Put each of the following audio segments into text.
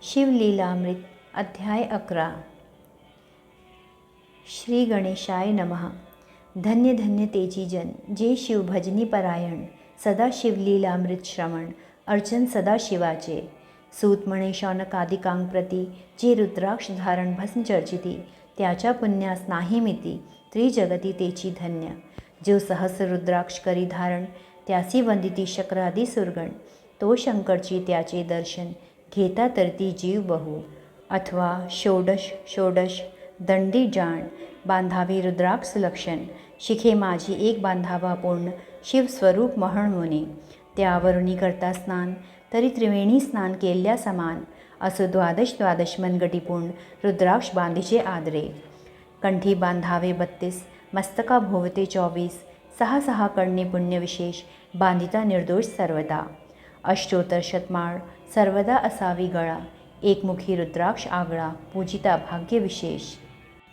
शिवलीलामृत अध्याय 11। श्री गणेशाय नमः। धन्य धन्य तेची जन, जे शिवभजनी परायण, सदा शिवलीलामृत श्रवण, अर्चन सदा शिवाचे। सूत म्हणे शौनकादिकांग प्रती, जे रुद्राक्ष धारण भस्म चर्चिती, त्याच्या पुण्यास नाही मिती, त्रिजगती तेची धन्य। जो सहस्र रुद्राक्ष करी धारण, त्यासी वंदिती शक्रादी सुरगण, तो शंकरची त्याचे दर्शन, घेता तरती जीव बहु। अथवा षोडश षोडश दंडी जाण, बांधावे रुद्राक्ष लक्षण, शिखे माझी एक बांधावा पूर्ण, शिवस्वरूप महणमुने। त्यावरुणी करता स्नान, तरी त्रिवेणी स्नान केल्या समान, असो द्वादश द्वादश मनगटी पूर्ण, रुद्राक्ष बांधीचे आदरे। कंठी बांधावे 32, मस्तका भोवते 24, सहा सहा कळणे पुण्य विशेष, बांधिता निर्दोष सर्वदा। अष्टोत्तर शतमाळ सर्वदा असावी गळा, एकमुखी रुद्राक्ष आगळा, पूजिता भाग्य विशेष।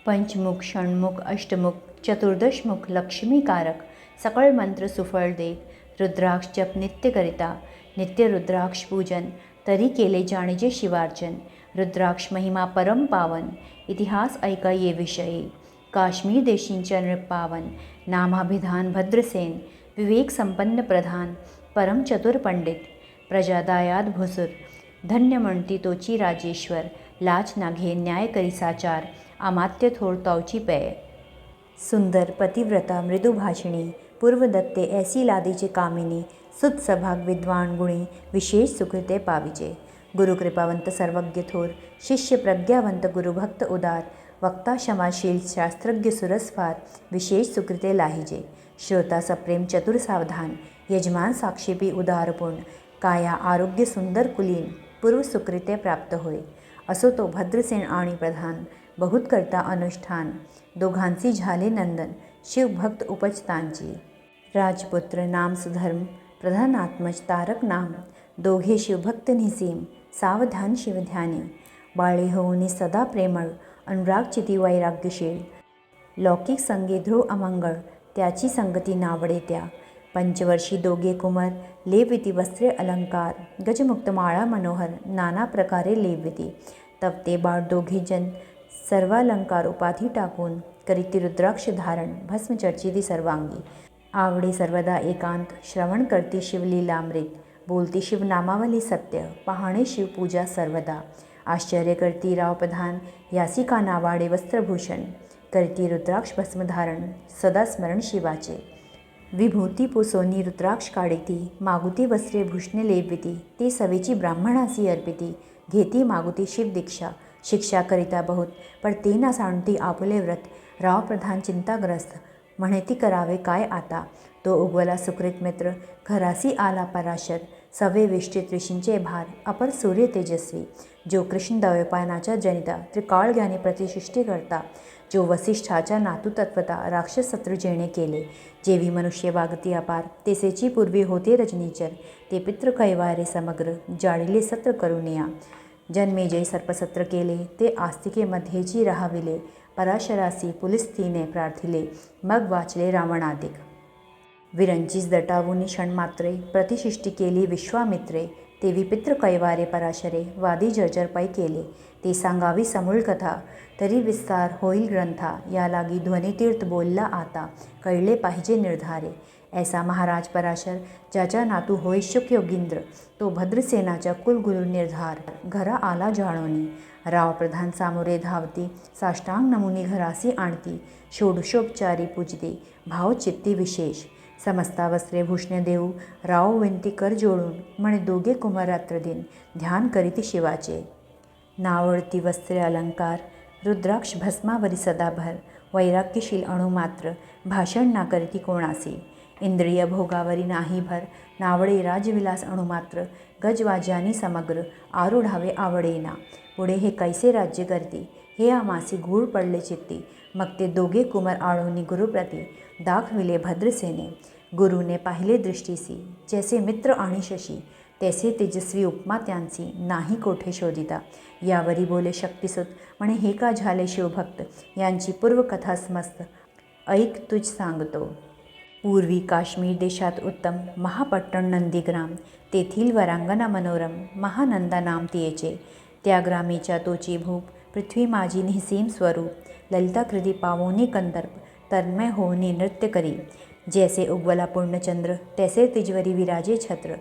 पंचमुख षण्मुख अष्टमुख चतुर्दशमुख लक्ष्मीकारक, सकळ मंत्र सुफळ देत, रुद्राक्ष जप नित्य करिता, नित्य रुद्राक्ष पूजन, तरी केले जाणीजे शिवार्चन। रुद्राक्ष महिमा परम पावन, इतिहास ऐका ये विषयी। काश्मीर देशींच्या नृपावन, नामाभिधान भद्रसेन, विवेक संपन्न प्रधान, परम चतुर पंडित, प्रजादायाद भुसुर। धन्य म्हणती तोची राजेश्वर, लाज ना घे न्याय करी साचार, अमात्य थोर तौची पेय। सुंदर पतिव्रता मृदुभाषिणी, पूर्वदत्ते ऐसी लादीचे कामिनी, सुत सभाग विद्वान गुणी, विशेष सुकृते पाविजे। गुरुकृपावंत सर्वज्ञ थोर, शिष्य प्रज्ञावंत गुरुभक्त उदार, वक्ता क्षमाशील शास्त्रज्ञ सुरस्फार, विशेष सुकृते लाहिजे। श्रोता सप्रेम चतुर सावधान, यजमान साक्षेपी उदारपूर्ण, काया आरोग्य सुंदर कुलीन, पूर्व सुकृते प्राप्त होय। असो तो भद्रसेन आणि प्रधान, बहुत करता अनुष्ठान, दोघांची झाले नंदन, शिवभक्त उपजतांची। राजपुत्र नाम सुधर्म, प्रधानात्मज तारक नाम, दोघे शिवभक्त निसीम, सावधान शिवध्यानी। बाळे होऊनी सदा प्रेमळ, अनुराग चिती वैराग्यशील, लौकिक संगे ध्रुव अमंगळ, त्याची संगती नावडे त्या। पंचवर्षी दोघे कुमार, लेविती वस्त्रे अलंकार, गजमुक्त माळा मनोहर, नाना प्रकारे लेविती। तव ते बाळ दोघे जन, सर्वालंकार उपाधी टाकून, करीती रुद्राक्ष धारण, भस्म चर्चिती सर्वांगी। आवडे सर्वदा एकांत, श्रवण करती शिवलीलामृत, बोलती शिवनामावली सत्य, पाहणे शिवपूजा सर्वदा। आश्चर्य करती रावप्रधान, यासी का नावाडे वस्त्रभूषण, करती रुद्राक्ष भस्मधारण, सदा स्मरण शिवाचे। विभूती पुसोनी रुद्राक्ष काढिती, मागुती वस्त्रे भूषणे लेविती, ती सवेची ब्राह्मणासी अर्पिती, घेती मागुती शिव दीक्षा। शिक्षा करिता बहुत, पण ते ना जाणती आपुले व्रत, राव प्रधान चिंताग्रस्त, म्हणे ती करावे काय आता। तो उगवला सुकृत मित्र, घरासी आला पराशर, सवे वेष्टीत ऋषींचे भार, अपर सूर्य तेजस्वी। जो कृष्ण द्वैपायनाचा जनिता, त्रिकाळ ज्ञानी प्रतिसृष्टी करता, जो वसिष्ठाच्या नातू तत्वता, राक्षस शत्रु जेणे केले। जेवी मनुष्य वागती अपार, तेसेची पूर्वी होते रजनीचर, ते पितृ कैवारे समग्र, जाळिले सत्र करुनिया। जन्मेजय सर्पसत्र केले, ते आस्तिके मध्येची राहाविले, पराशरासी पुलिस्तीने प्रार्थिले, मग वाचले रावणादिक। विरंचीस दटावून क्षणमात्रे, प्रतिसृष्टी केली विश्वामित्रे, तेवी पितृ कैवारे पराशरे, वादी जर्जर पै केले। ते सांगावी समूळ कथा, तरी विस्तार होईल ग्रंथा, या लागी ध्वनितीर्थ बोलला आता, कळले पाहिजे निर्धारे। ऐसा महाराज पराशर, ज्याचा नातू होय शुक योगींद्र, तो भद्रसेनाच्या कुलगुरु निर्धार, घरा आला जाळोनी। राव प्रधान सामोरे धावती, साष्टांग नमुनी घरासी आणती, षोडशोपचारी पूजते, भाव चित्ती विशेष। समस्ता वस्त्रे भूषणे देऊ, राव विनती कर जोडून, म्हणे दोघे कुमार रात्रदिन, ध्यान करीती शिवाचे। नावडती वस्त्रे अलंकार, रुद्राक्ष भस्मावरी सदाभर, वैराग्यशील अणुमात्र, भाषण ना करती कोणासी। इंद्रिय भोगावरी नाही भर, नावडे राजविलास अणुमात्र, गजवाज्यानी समग्र, आरूढावे आवडेना। पुढे हे कैसे राज्य करती, हे आमासी गूढ पडले चित्ती। मग ते दोघे कुमार आळोनी गुरुप्रती, दाखविले भद्रसेने। गुरुने पाहिले दृष्टीसी, जैसे मित्र आणि शशी, तैसे तेजस्वी उपमा त्यांची, नाही कोठे शोधिता। यावरी बोले शक्तिसुत, म्हणे हे का झाले शिवभक्त, यांची पूर्वकथा समस्त, ऐक तुझ सांगतो। पूर्वी काश्मीर देशात उत्तम, महापट्टण नंदीग्राम, तेथील वरांगना मनोरम, महानंदा नाम तियेचे। त्या ग्रामीच्या तोची भूप, पृथ्वी माझी निःसीम स्वरूप, ललिताकृती पावोनी कंदर्प, तन्मय होनी नृत्य करी, जैसे उज्ज्वला पूर्णचंद्र तैसे तिजवरी विराजे छत्र,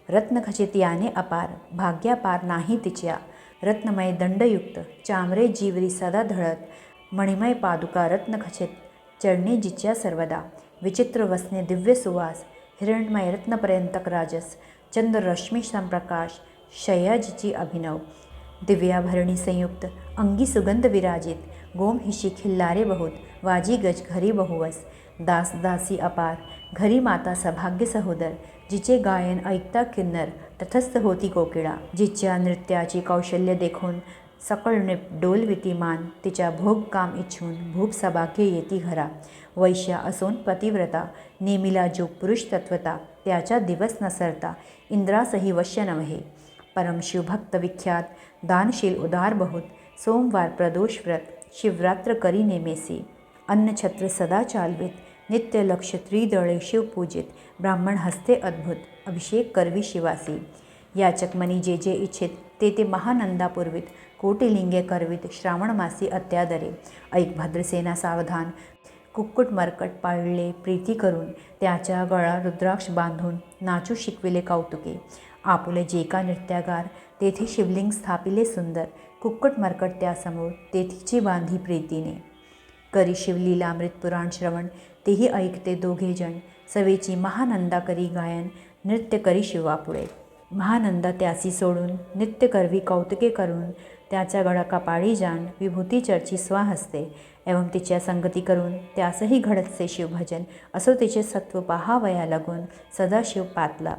रत्नखचित याने अपार, भाग्यापार नाही तिच्या, रत्नमय दंडयुक्त चामरे जीवरी सदा धळत, मणिमय पादुका रत्नखचित चरणी जिच्या सर्वदा, विचित्र वसने दिव्य सुवास, हिरण्मय रत्नपर्यंतक राजस, चंद्ररश्मी संप्रकाश, शय्या जिची अभिनव, दिव्याभरणी संयुक्त अंगी सुगंध विराजित, गोम हिशी खिल्लारे बहुत, वाजी गज घरी बहुवस, दास दासी अपार, घरी माता सभाग्य सहोदर, जिचे गायन ऐकता किन्नर, तटस्थ होती कोकिळा, जिच्या नृत्याची कौशल्य देखून सकळ नृप डोलविती मान, तिच्या भोग काम इच्छून भूप सभाग्य येती घरा, वैश्या असोन पतिव्रता, नेमिला जो पुरुष तत्वता, त्याच्या दिवस नसरता, इंद्रासही वश्य नव्हे, परम शिवभक्त विख्यात, दानशील उदार बहुत, सोमवार प्रदोष व्रत, शिवरात्र करी नेमेसी, अन्नछत्र सदा चालवित, नित्य लक्ष त्रिदळे शिवपूजित, ब्राह्मण हस्ते अद्भुत, अभिषेक करवी शिवासी, याचक मनी जे जे इच्छित, ते ते महानंदा पुरवित, कोटिलिंगे करवित, श्रावण मासी अत्यादरे, ऐक भद्रसेना सावधान, कुक्कुट मरकट पाळले प्रीती करून, त्याच्या गळा रुद्राक्ष बांधून, नाचू शिकविले कौतुके, आपुले जे का नृत्यागार, तेथे शिवलिंग स्थापिले सुंदर, कुक्कुट मरकट त्यासमोर, तेथीची बांधी प्रीतीने, करी शिवलीलामृत पुराण श्रवण, तेही ऐकते दोघे जण, सवेची महानंदा करी गायन, नृत्य करी शिवापुढे, महानंदा त्यासी सोडून, नित्य करवी कौतुके करून, त्याच्या गळा कपाळी जाण, विभूती चर्ची स्वहस्ते, एवं तिच्या संगती करून, त्यासही घडतसे शिवभजन, असो तिचे सत्व पहावया लागून, सदाशिव पातला,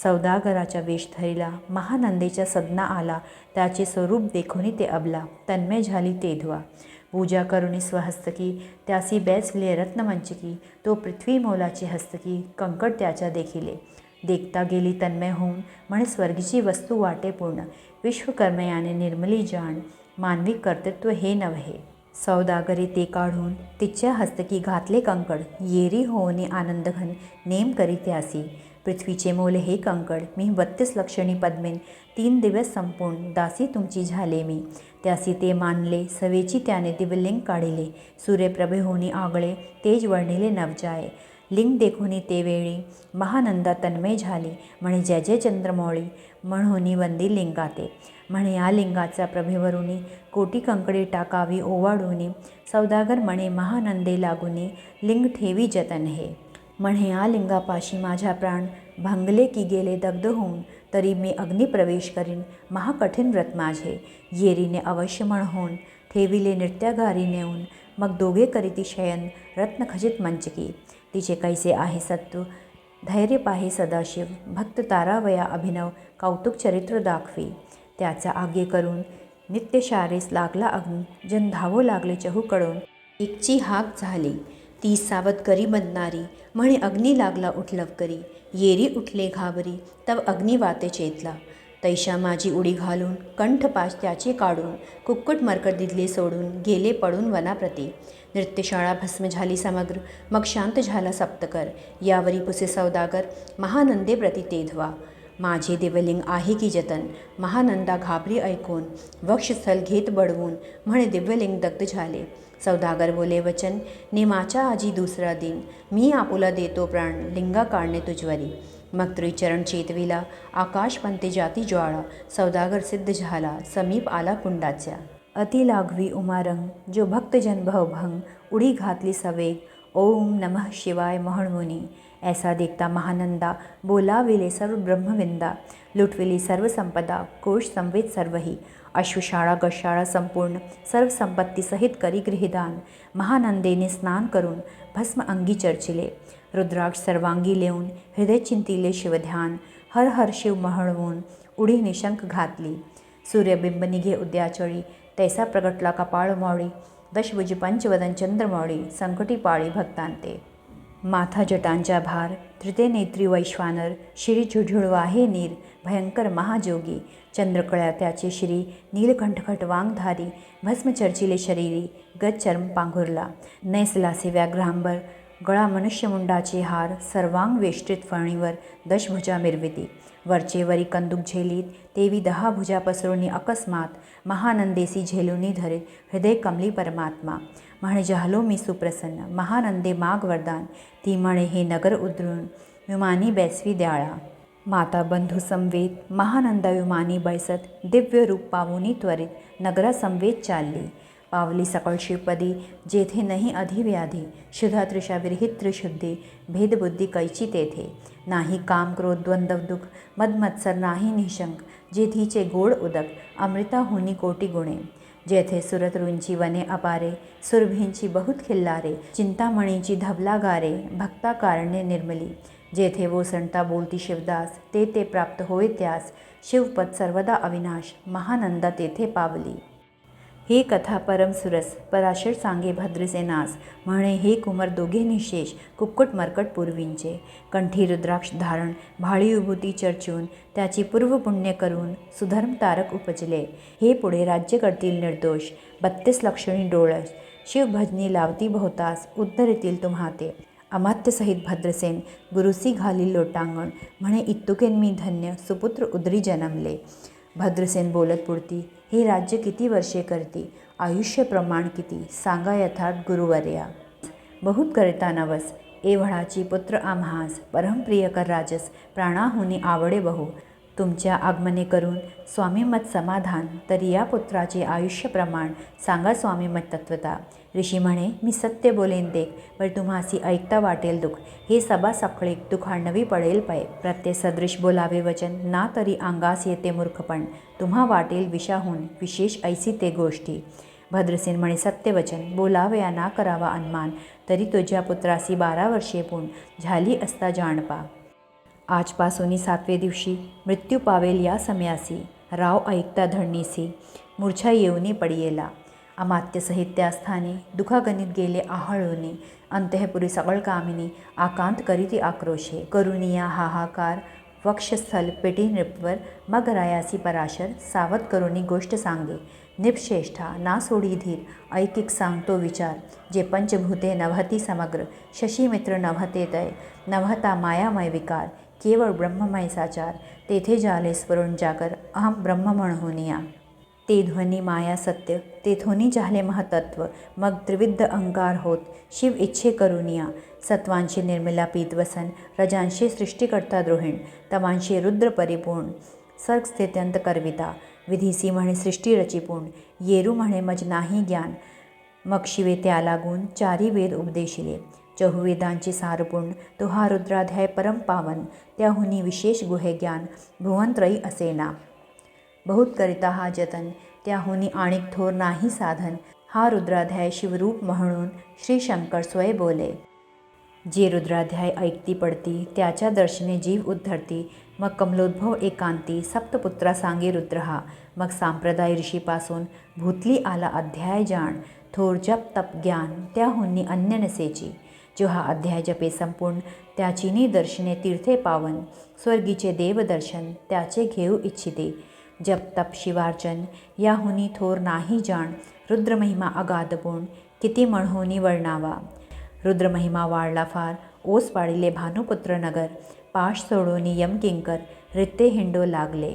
सौदागराच्या वेश धरिला, महानंदेच्या सदना आला, त्याचे स्वरूप देखुनी ते अबला, तन्मय झाली तेधवा, पूजा करुणी स्वहस्तकी, त्यासी बैसविले रत्नमंचकी, तो पृथ्वी मोलाची हस्तकी, कंकड त्याच्या देखिले, देखता गेली तन्मय होऊन, म्हणे स्वर्गीची वस्तू वाटे पूर्ण, विश्वकर्मयाने निर्मली जाण, मानवी कर्तृत्व हे नव्हे, सौदागरी ते काढून, तिच्या हस्तकी घातले कंकड, येरी होऊनी आनंदघन, नेम करी त्यासी, पृथ्वीचे मोल हे कंकड, मी 32 लक्षणी पद्मेन, 3 दिवस संपूर्ण, दासी तुमची झाले मी, त्यासी ते मानले, सवेची त्याने दिव्यलिंग काढिले, सूर्यप्रभे होनी आगळे, तेज वर्णिले नवजाये, लिंग देखुनी ते वेळी, महानंदा तन्मय झाली, म्हणे जय जय चंद्रमौळी, म्हणूनी वंदी लिंगाते, म्हणे या लिंगाचा प्रभेवरुनी, कोटी कंकडी टाकावी ओवाळूनी, सौदागर म्हणे महानंदे लागुनी, लिंग ठेवी जतन हे, म्हणे या लिंगापाशी माझ्या प्राण, भंगले की गेले दग्ध होऊन, तरी मी अग्निप्रवेश करीन, महाकठीण व्रत माझे, येरीने अवश्य म्हणून, ठेविले नृत्यागारी नेऊन, मग दोघे करीती शयन, रत्नखचित मंचकी, तिचे कैसे आहे सत्व, धैर्य पाहे सदाशिव, भक्त तारावया अभिनव, कौतुक चरित्र दाखवी, त्याचा आज्ञे करून, नित्यशारेस लागला अग्नी, जन धावू लागले चहूकडून, एकची हाक झाली, ती सावध करी बंदणारी, म्हणे अग्नी लागला उठलव करी, येरी उठले घाबरी, तव अग्नी वाते चेतला, तैशा माझी उडी घालून, कंठपाश त्याचे काढून, कुक्कुट मरकट दिदले सोडून, गेले पडून वनाप्रती, नृत्यशाळा भस्म झाली समग्र, मग शांत झाला सप्तकर, यावरी पुसे सौदागर, महानंदे प्रति तेधवा, माझे दिव्यलिंग आहे की जतन, महानंदा घाबरी ऐकून, वक्षस्थल घेत बडवून, म्हणे दिव्यलिंग दग्ध झाले, सौदागर बोले वचन, नेमाच्या आजी दुसरा दिन, मी आपुला देतो प्राण, लिंगा काढणे तुझवरी, मग त्रिचरण चेतविला, आकाश पंते जाती ज्वाळा, सौदागर सिद्ध झाला, समीप आला कुंडाच्या, अति लागवी उमारंग, जो भक्तजन भवभंग, उडी घातली सवेग, ओम नमः शिवाय म्हणमुनी, ऐसा देखता महानंदा, बोलाविले सर्व ब्रह्मविंदा, लुटविली सर्व संपदा, कोश संवेद सर्वही, अश्वशाळा गशाळा संपूर्ण, सर्व संपत्ती सहित करी गृहदान, महानंदेने स्नान करून, भस्म अंगी चर्चिले, रुद्राक्ष सर्वांगी लेऊन, हृदय चिंतिले शिवध्यान, हर हर शिव म्हणवून, उडी निशंक घातली, सूर्यबिंब निघे उद्याचळी, तैसा प्रगटला कपाळ मौळी, दशभुज पंचवदन चंद्रमौळी, संकटी पाळी भक्तांते, माथा जटांच्या भार, त्रिते नेत्री वैश्वानर, शिरी झुळझुळवा हे नीर, भयंकर महाजोगी, चंद्रकळ्या त्याचे श्री, नीलकंठ खटवांगधारी, भस्म चर्चिले शरीरी, गज चर्म पांघुरला, नैसलासे व्याघ्रांबर, गळा मनुष्यमुंडाचे हार, सर्वांग वेष्टित फणीवर, दशभुजा मिरविती, वरचे वरी कंदूक झेलीत तेवी 10 भुजा पसरुनी अकस्मात महानंदेसी झेलुनी धरीत हृदय कमली परमात्मा म्हणे जाहलो मी सुप्रसन्न महानंदे माग वरदान ती म्हणे हे नगर उद्रून विमानी बैसवी द्याळा माता बंधू संवेद महानंदा विमानी बैसत दिव्य रूप पावुनी त्वरित नगरा संवेद चालली पावली सकळ शिवपदी जेथे नाही अधिव्याधी शुद्धा त्रिषा विरहित त्रिशुद्धी भेदबुद्धी कैची तेथे नाही काम क्रोध द्वंद्व दुःख मदमत्सर नाही निशंक जेथीचे गोड उदक अमृता होनी कोटी गुणे जेथे सुरतरूंची वने अपारे सुरभींची बहुत खिल्लारे चिंतामणीची धवला गारे भक्ता कारणे निर्मली जेथे वोसंता बोलती शिवदास ते प्राप्त होय त्यास शिवपद सर्वदा अविनाश महानंदा तेथे पावली हे कथा परम सुरस पराशर सांगे भद्रसेनास म्हणे हे कुमर दोघे निशेष कुक्कुट मरकट पूर्वींचे कंठी रुद्राक्ष धारण भाळी विभूती चर्चून त्याची पूर्व पुण्य करून सुधर्म तारक उपजले हे पुढे राज्य करतील निर्दोष 32 लक्षणी डोळस शिवभजनी लावती बहुतास उद्धरितील तुम्हाते अमात्यसहित भद्रसेन गुरुसी घाली लोटांगण म्हणे इत्तुकेन मी धन्य सुपुत्र उदरी जन्मले भद्रसेन बोलत पुढती हे राज्य किती वर्षे करती आयुष्य प्रमाण किती सांगा यथार्थ गुरुवर्या बहुत करिता नवस एवढाची पुत्र आम्हास परमप्रिय कर राजस प्राणाहुनी आवडे बहु तुमच्या आगमने करून स्वामी मत समाधान तरी या पुत्राचे आयुष्य प्रमाण सांगा स्वामी मत तत्वता ऋषी म्हणे मी सत्य बोलेन देख पर तुम्हासी ऐकता वाटेल दुःख हे सभा सखळे दुखांडवी पडेल पै प्रत्यय सदृश बोलावे वचन ना तरी अंगास येते मूर्खपण तुम्हा वाटेल विषाहून विशेष ऐसी ते गोष्टी भद्रसेन म्हणे सत्यवचन बोलावया ना करावा अनुमान तरी तुझ्या पुत्रासी 12 वर्षे पूर्ण झाली असता जाणपा आजपासून 7वें दिवशी मृत्यू पावेल या समयासी राव ऐकता धरणीसी मूर्छा येऊनी पडियेला अमात्यसहित त्या स्थानी दुखागणित गेले आहाळोनी अंतःपुरी सकळ कामिनी आकांत करीती आक्रोशे करुनिया हाहाकार वक्षस्थल पेटी नृपवर मग रायासी पराशर सावध करुनी गोष्ट सांगे निपश्रेष्ठा ना सोडी धीर ऐकिक सांगतो विचार जे पंचभूते नभती समग्र शशीमित्र नभते तय नभता मायामय विकार केवळ ब्रह्ममय साचार तेथे जाले स्फुरण जागर अहम ब्रह्म म्हणूनिया ते ध्वनी माया सत्य तेथोनी जाले महतत्व मग त्रिविध अहंकार होत शिव इच्छे करुनिया सत्वांशी निर्मला पीतवसन रजांशी सृष्टिकर्ता द्रोहिण तमांशी रुद्र परिपूर्ण सर्ग स्थित्यंत करविता विधीसी म्हणे सृष्टी रचिपूर्ण येरू म्हणे मज नाही ज्ञान मग शिवे त्या लागून 4 वेद उपदेशिले चहुवेदांची सारपूर्ण तो हा रुद्राध्याय परम पावन त्याहुनी विशेष गुहे ज्ञान भुवनत्रयी असेना बहुत करिता हा जतन त्याहुनी आणिक थोर नाही साधन हा रुद्राध्याय शिवरूप म्हणून श्री शंकर स्वय बोले जे रुद्राध्याय ऐकती पडती त्याच्या दर्शने जीव उद्धरती मग कमलोद्भव एकांती सप्तपुत्रा सांगे रुद्रहा मग सांप्रदाय ऋषीपासून भूतली आला अध्याय जाण थोर जप तप ज्ञान त्याहुनी अन्य नसेची जो हा अध्याय जपे संपूर्ण त्याचीनी दर्शने तीर्थे पावन स्वर्गीचे देवदर्शन त्याचे घेऊ इच्छिते जप तप शिवार्चन याहुनी थोर नाही जाण रुद्रमहिमा अगाधपूर्ण किती म्हणहोनी वर्णावा रुद्रमहिमा वाढला फार ओस पाडिले भानुपुत्र नगर पाश सोडोनी यम किंकर रित्ते हिंडो लागले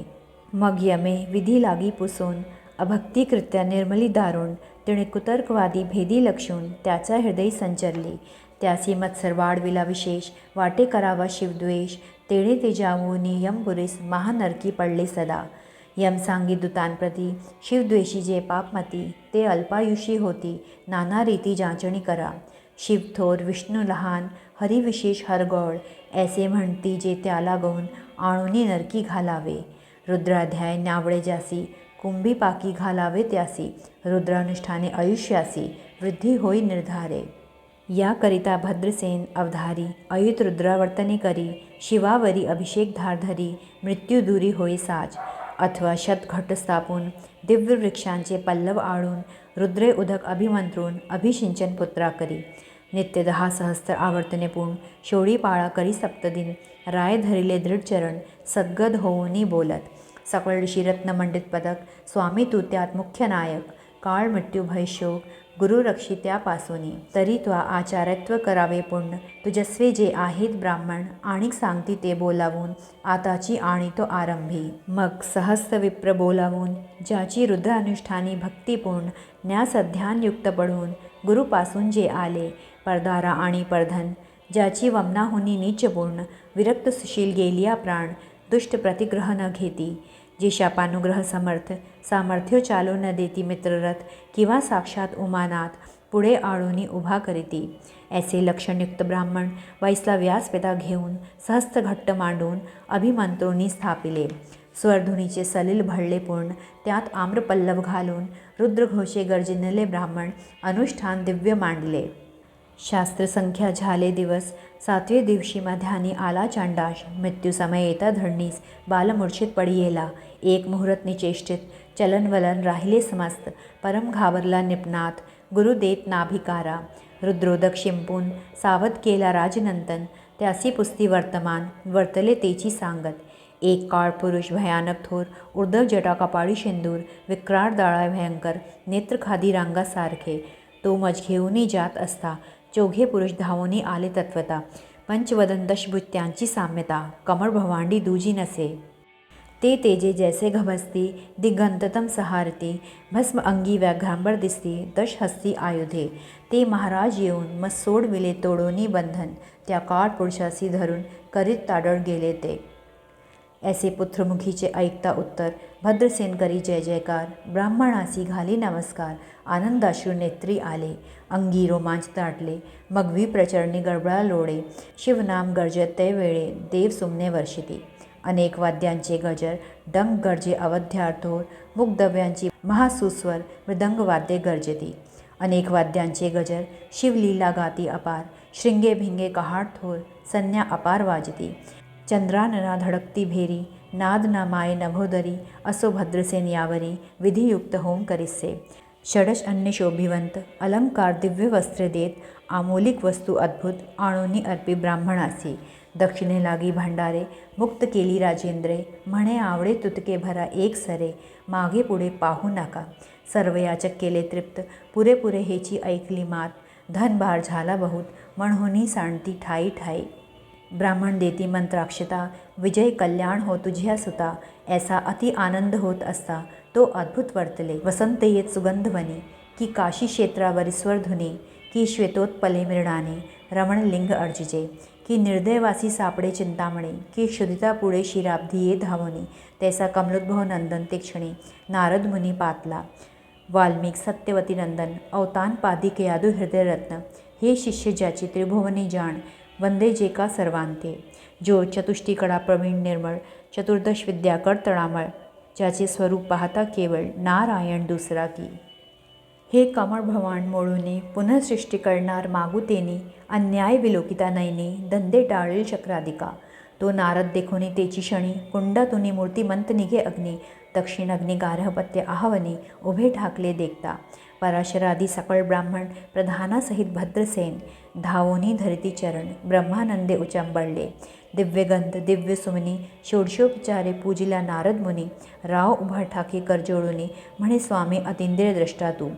मग यमे विधी लागी पुसून अभक्तिकृत्या निर्मली दारुण तिने कुतर्कवादी भेदी लक्षून त्याचा हृदय संचरली त्यासी मत्सर वाढविला विशेष वाटे करावा शिवद्वेष तेणे ते जावोनी यमपुरीस महानरकी पडले सदा यम सांगी दूतांप्रती शिवद्वेषी जे पापमती ते अल्पायुषी होती नाना रीती जांचणी करा शिव थोर विष्णू लहान हरी विशेष हरगोळ ऐसे म्हणती जे त्याला गौन आणुनी नरकी घालावे रुद्राध्याय न्यावळे जासी कुंभी पाकी घालावे त्यासी रुद्रानुष्ठाने आयुष्यासी वृद्धी होई निर्धारे याकरिता भद्रसेन अवधारी अयुत रुद्रावर्तने करी शिवावरी अभिषेक धारधरी मृत्यू दूरी होई साज अथवा शतघट स्थापून दिव्य वृक्षांचे पल्लव आळून रुद्रे उदक अभिमंत्रून अभिषिंचन पुत्रा करी नित्य 10 सहस्त्र आवर्तने पूर्ण शोळी पाळा करी सप्तदिन राय धरिले दृढचरण सद्गद होऊनी बोलत सकळ ऋषी रत्नमंडित पदक स्वामी तू त्यात मुख्य नायक काळ मृत्यू भय शोक गुरु रक्षित्यापासूनी, तरी त्वा आचार्यत्व करावे पुण्य, तुझस्वे जे आहेत ब्राह्मण, आणिक सांगती ते बोलावून, आताची आणि तो आरंभी. मग सहस्त्र विप्र बोलावून, ज्याची रुद्रानुष्ठानी भक्तिपूर्ण, न्यासध्यानयुक्त पडून, गुरुपासून जे आले, परदारा आणि परधन, ज्याची वमनाहुनी नीचपूर्ण, विरक्त सुशील गेलिया प्राण, दुष्ट प्रतिग्रह न घेती, जे शापानुग्रह समर्थ, सामर्थ्य चालू न देती मित्ररथ, किंवा साक्षात उमानाथ, पुढे आळूनी उभा करीती. ऐसे लक्षणयुक्त ब्राह्मण वैसला व्यासपिता घेऊन, सहस्त्र घट्ट मांडून, अभिमंत्रोनी स्थापिले. स्वरधुनीचे सलील भळले पूर्ण, त्यात आम्रपल्लव घालून, रुद्रघोषे गर्जनिले ब्राह्मण, अनुष्ठान दिव्य मांडले. शास्त्रसंख्या झाले दिवस, 7वे दिवशी मध्यानी आला चांडाश, मृत्यू समय येता धरणीस, बालमूर्छित पडी येला. एक मुहूर्त निचेष्टित, चलनवलन राहिले समस्त, परम घाबरला निपनाथ, गुरु देत नाभिकारा. रुद्रोदक शिंपून सावध केला राजनंदन, त्यासी पुस्ती वर्तमान, वर्तले तेची सांगत. एक काळ पुरुष भयानक थोर, उर्ध्व जटा कपाळी शेंदूर, विक्राळ दाळा भयंकर, नेत्र खादी रांगासारखे, तो मज घेऊनी जात असता. चौघे पुरुष धावोनी आले तत्वता, पंचवदन दशभुज त्यांची साम्यता, कमळ भवांडी दूजी नसे. ते तेजे जैसे घबसती, दिगंततम सहारती, भस्म अंगी व्याघ्रांबर दिसती, दशहस्ती आयुधे. ते महाराज येऊन मग सोडविले तोडोनी बंधन, त्या काळ पुरुषासी धरून करीत ताडळ गेले ते. ऐसे पुत्रमुखीचे ऐकता उत्तर, भद्रसेन करी जय जयकार, ब्राह्मणासी घाली नमस्कार, आनंदाश्रू नेत्री आले, अंगी रोमांच दाटले, मग विप्रचरणी गडबडा लोळे, शिवनाम गर्जत ते वेळे, देव सुमने वर्षिती. अनेक वाद्यांचे गजर, डंग गर्जे अवध्यार्थोर, मुग्धव्यांची महासुस्वर, मृदंगवाद्ये गर्जती. अनेक वाद्यांचे गजर, शिवलीला गाती अपार, श्रृंगे भिंगे कहाड थोर, संज्ञा अपार वाजती. चंद्रानना धडकती भेरी, नाद ना माये नभोदरी, असो भद्रसेन यावरी, विधियुक्त होम करिसे. षडश अन्य शोभिवंत, अलंकार दिव्य वस्त्र देत, आमोलिक वस्तू अद्भुत, आणोनी अर्पी ब्राह्मणासी. दक्षिणे लागी भांडारे, मुक्त केली राजेंद्रे, म्हणे आवडे तुतके भरा एक सरे, मागे पुढे पाहू नका. सर्वयाचक केले तृप्त, पुरेपुरे हेची ऐकली मात, धनभार झाला बहुत, म्हणूनी सांडती ठाई ठाई. ब्राह्मण देती मंत्राक्षता, विजय कल्याण हो तुझ्या सुता, ऐसा अति आनंद होत असता, तो अद्भुत वर्तले. वसंत येत सुगंधवनी, की काशी क्षेत्रावरी स्वरधुनी, की श्वेतोत्पले मृणाने, रमणलिंग अर्जिजे, की निर्दयवासी सापडे चिंतामणे, की क्षुधिता पुढे शिराब्धिये धावोनी, तैसा कमलोद्भव नंदन ते क्षणी, नारद मुनी पातला. वाल्मिक सत्यवती नंदन, अवतान पादिक यादू हृदयरत्न, हे शिष्य ज्याची त्रिभुवनी जाण, वंदे जे का सर्वांते. जो चतुष्टिकडा प्रवीण निर्मळ, चतुर्दश विद्या कर तळामळ, ज्याचे स्वरूप पाहता केवळ नारायण दुसरा की. हे कमळ भवान मोळूने पुनःसृष्टी करणार मागू तेनी, अन्याय विलोकिता नयनी, धंदे टाळील चक्राधिका. तो नारद देखोनी तेची क्षणी, कुंडातुनी मूर्तिमंत निघे अग्नी, दक्षिण अग्नी गार्हपत्य आहवनी, उभे ठाकले देखता. पराशरादी सकळ ब्राह्मण प्रधानासहित भद्रसेन, धावोनी धरती चरण, ब्रह्मानंदे उचंबळले. दिव्यगंध दिव्य सुमनी, षोडशोपचारे पूजिला नारद मुनी, राव उभा ठाके कर जोडूनी, म्हणे स्वामी अतिंद्रिय द्रष्टा तू.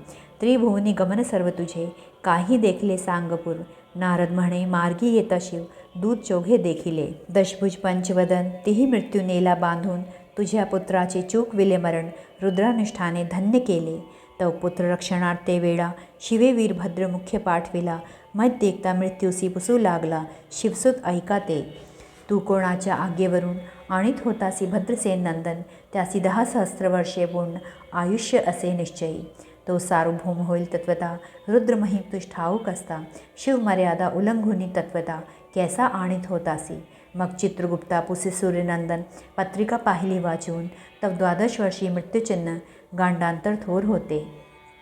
त्रिभुवनी गमन सर्व तुझे, काही देखले सांगपूर. नारद म्हणे मार्गी येता शिव, दूत चोघे देखिले. दशभुज पंचवदन, तिही मृत्यू नेला बांधून, तुझ्या पुत्राचे चूक विले मरण, रुद्रानुष्ठाने धन्य केले. तव पुत्र रक्षणार्थे वेळा, शिवे वीरभद्र मुख्य पाठविला, मत देखता मृत्यूसी पुसू लागला, शिवसुत ऐका ते. तू कोणाच्या आज्ञेवरून आणीत होतासी भद्रसेन नंदन, त्यासी 10 सहस्त्र वर्षे पूर्ण, आयुष्य असे निश्चयी. तो सार्वभौम होईल तत्वता, रुद्रमहिम तुझ ठाऊक असता, शिवमर्यादा उल्लंघुनी तत्वता, कैसा आणीत होतासी. मग चित्रगुप्ता पुसे सूर्यनंदन, पत्रिका पाहिली वाचून, तव 12 वर्षी मृत्यूचिन्ह, गांडांतर थोर होते.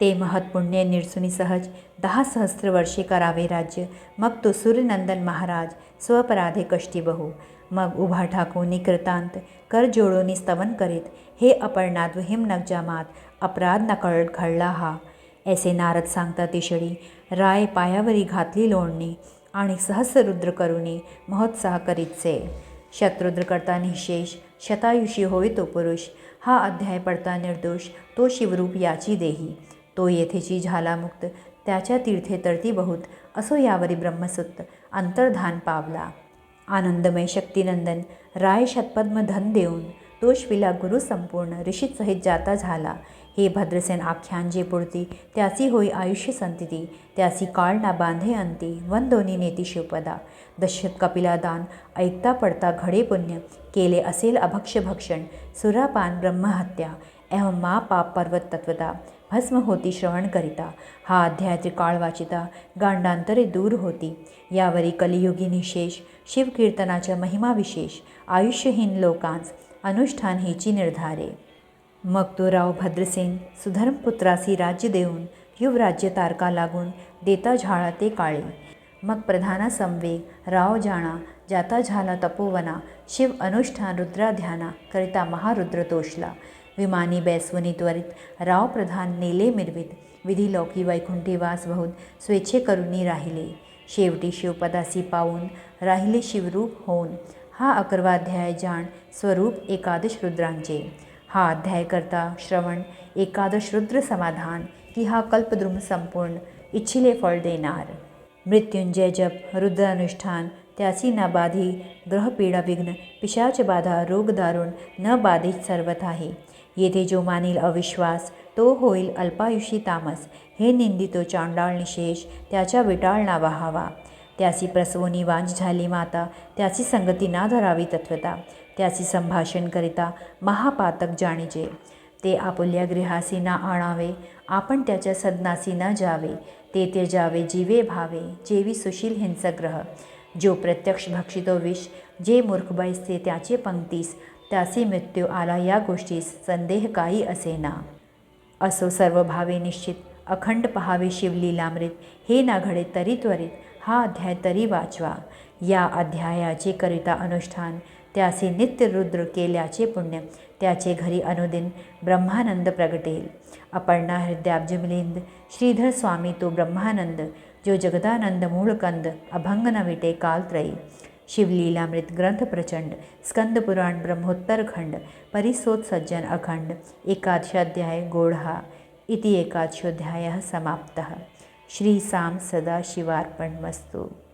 ते महत्पुण्य निर्सुनी सहज, 10 सहस्त्र वर्षे करावे राज्य, मग तो सूर्यनंदन महाराज, स्वपराधे कष्टी बहु. मग उभा ठाकूनी कृतांत, कर जोडोनी स्तवन करीत, हे अपर्णाद्व हिमनग मात, अपराध न घडला हा. ऐसे नारद सांगता तिशडी, राय पायावरी घातली लोणणी, आणि सहस्र रुद्र करुणी, महोत्साह करीतसे. शतरुद्र करता निशेष, शतायुषी होय तो पुरुष, हा अध्याय पडता निर्दोष, तो शिवरूप याची देही. तो येथेची झाला मुक्त, त्याच्या तीर्थे तळती बहुत, असो यावरी ब्रह्मसूत अंतर्धान पावला. आनंदमय शक्तिनंदन राय शतपद्म धन देऊन, तोषविला गुरु संपूर्ण, ऋषीत सहित जाता झाला. हे भद्रसेन आख्यान जे पुढती, त्याची होई आयुष्य संतती, त्याची काळ ना बांधे अंती, वंदोनी नेती शिवपदा. दशरथ कपिला दान, ऐकता पडता घडे पुण्य, केले असेल अभक्ष भक्षण, सुरापान ब्रह्महत्या, एवं मा पाप पर्वत तत्वता, भस्म होती श्रवण करिता. हा अध्याय त्रिकाळ वाचिता, गांडांतरे दूर होती. यावरी कलियुगी निशेष, शिवकीर्तनाच्या महिमा विशेष, आयुष्यहीन लोकांस अनुष्ठान हिची निर्धारे. मग तो राव भद्रसेन सुधर्मपुत्रासी राज्य देऊन, युवराज्य तारका लागून, देता झाळा ते काळी. मग प्रधाना संवेग राव जाणा, जाता झाला तपोवना, शिव अनुष्ठान रुद्राध्याना, करिता महारुद्र तोषला. विमानी बैसवनी त्वरित राव प्रधान नेले मिरवित, विधी लौकी वैकुंठी वास बहुत, स्वेच्छे करुनी राहिले. शेवटी शिवपदासी पावून, राहिले शिवरूप होऊन. हा 11वाध्याय जाण स्वरूप एकादश रुद्रांचे. हा अध्याय करता श्रवण एकादश रुद्र समाधान, की हा कल्पद्रुम संपूर्ण, इच्छिले फळ देणार. मृत्युंजय जप रुद्रानुष्ठान, त्याची न बाधी ग्रहपीडा विघ्न, पिशाच बाधा रोग दारुण, न बाधित सर्वथाही. येथे जो मानील अविश्वास, तो होईल अल्पायुषी तामस. हे निंदितो चांडाळ निशेष, त्याच्या विटाळ ना वहावा. त्याची प्रसवोनी वांज झाली माता, त्याची संगती ना धरावी तत्वता. त्याची संभाषण करिता महापातक जाणीजे, ते आपुल्या गृहासी ना आणावे. आपण त्याच्या सदनासी न जावे, ते त्याजावे जीवे भावे, जेवी सुशील हिंसक ग्रह. जो प्रत्यक्ष भक्षितो विष, जे मूर्ख बैसते त्याचे पंक्तीस, त्यासी मृत्यू आला या गोष्टीस संदेह काही असेना. असो सर्व भावे निश्चित, अखंड पहावे शिवलीलामृत. हे ना घडे तरी त्वरित, हा अध्याय तरी वाचवा. या अध्यायाचे करिता अनुष्ठान, त्याचे नित्य रुद्र केल्याचे पुण्य, त्याचे घरी अनुदिन ब्रह्मानंद प्रगटेल. अपर्णा हृदयाब्ज मिलिंद, श्रीधर स्वामी तो ब्रह्मानंद, जो जगदानंद मूळकंद, अभंग न विटे कालत्रयी. शिवलीलामृत ग्रंथ प्रचंड, स्कंद पुराण ब्रह्मोत्तर खंड, परिसोत सज्जन अखंड. एकादशाध्याय गोढ़ा इति एकादशोऽध्यायः समाप्तः. श्री साम सदाशिवार्पणमस्तु.